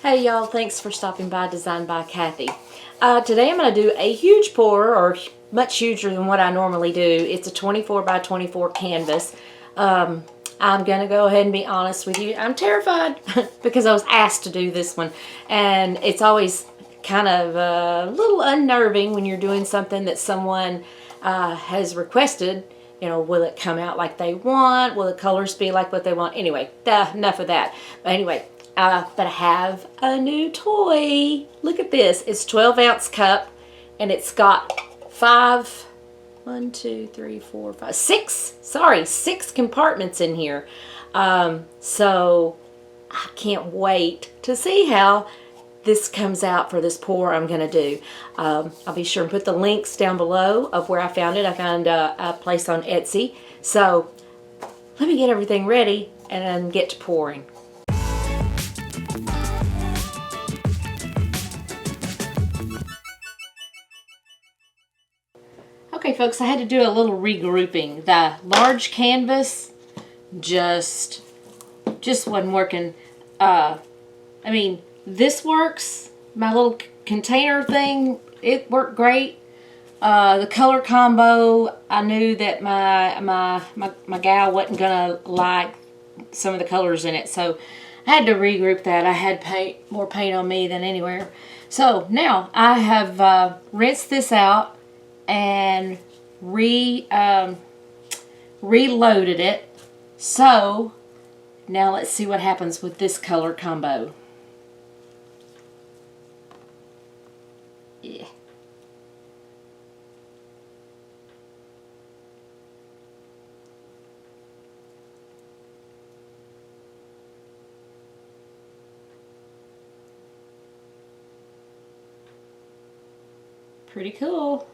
Hey y'all, thanks for stopping by Designed by Kathy. Today I'm going to do a huge pour, or much huger than what I normally do. It's a 24 by 24 canvas. I'm going to go ahead and be honest with you. I'm terrified because I was asked to do this one. And it's always kind of a little unnerving when you're doing something that someone has requested. You know, will it come out like they want? Will the colors be like what they want? Anyway, enough of that. But anyway, but I have a new toy. Look at this. It's 12-ounce cup, and it's got six compartments in here. So I can't wait to see how this comes out for this pour I'm going to do. I'll be sure and put the links down below of where I found it. I found a place on Etsy. So let me get everything ready and get to pouring. Okay folks, I had to do a little regrouping. The large canvas just wasn't working. I mean, this works. My little container thing, it worked great. The color combo, I knew that my gal wasn't gonna like some of the colors in it, so I had to regroup that. I had more paint on me than anywhere. So now I have rinsed this out and reloaded it. So now let's see what happens with this color combo. Yeah. Pretty cool.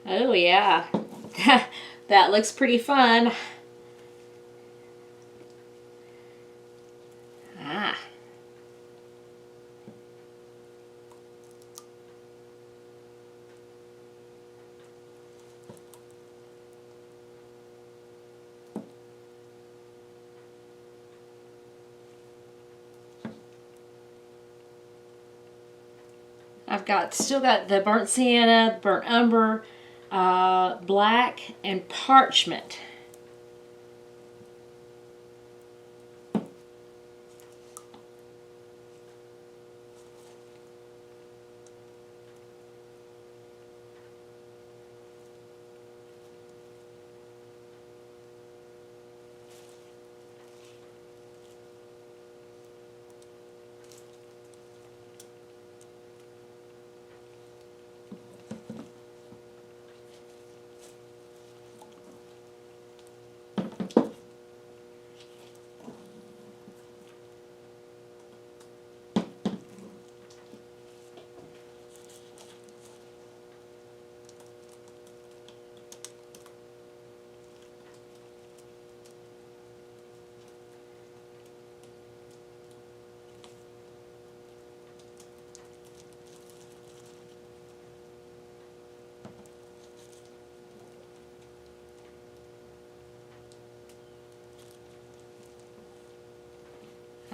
Oh yeah, that looks pretty fun. Ah. Still got the burnt sienna, burnt umber, black, and parchment.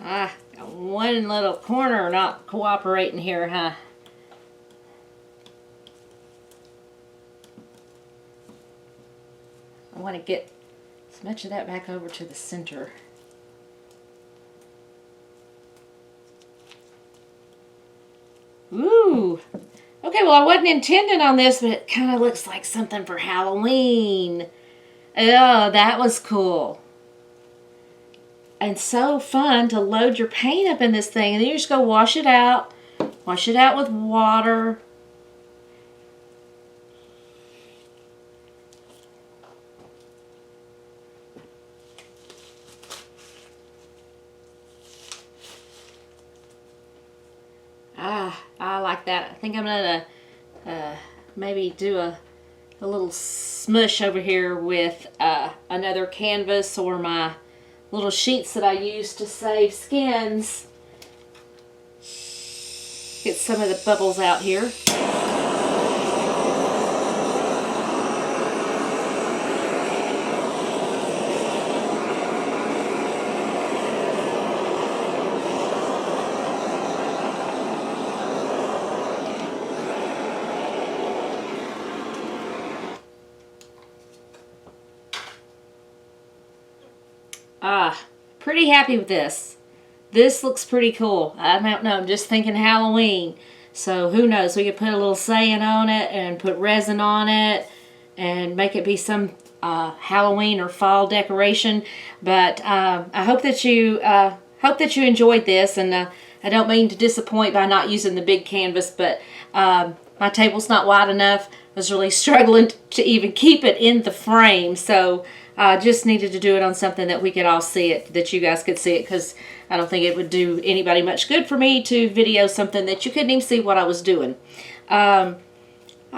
Ah, got one little corner not cooperating here, huh? I want to get as much of that back over to the center. Ooh. Okay, well I wasn't intending on this, but it kind of looks like something for Halloween. Oh, that was cool. And so fun to load your paint up in this thing, and then you just go wash it out with water. I like that. I think I'm gonna maybe do a little smush over here with another canvas or my little sheets that I use to save skins. Get some of the bubbles out here. Pretty happy with this. This looks pretty cool. I don't know, I'm just thinking Halloween. So who knows, we could put a little sand on it and put resin on it and make it be some Halloween or fall decoration. But I hope that you enjoyed this, and I don't mean to disappoint by not using the big canvas, but my table's not wide enough. I was really struggling to even keep it in the frame, so I just needed to do it on something that we could all see it, that you guys could see it, because I don't think it would do anybody much good for me to video something that you couldn't even see what I was doing. I'll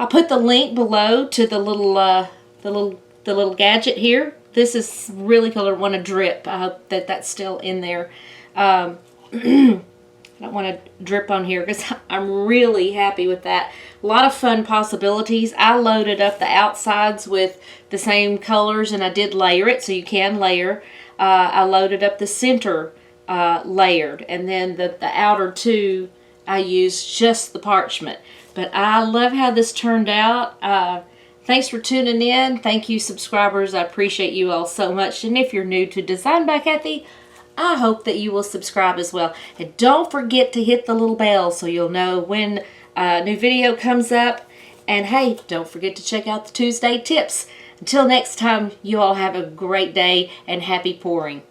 put the link below to the little gadget here. This is really cool. I want to drip. I hope that that's still in there. I don't want to drip on here because I'm really happy with that. A lot of fun possibilities. I loaded up the outsides with the same colors, and I did layer it, so you can layer. I loaded up the center layered, and then the outer two I used just the parchment. But I love how this turned out. Thanks for tuning in. Thank you, subscribers. I appreciate you all so much. And if you're new to Design by Kathy, I hope that you will subscribe as well. And don't forget to hit the little bell so you'll know when a new video comes up. And hey, don't forget to check out the Tuesday tips. Until next time, you all have a great day and happy pouring.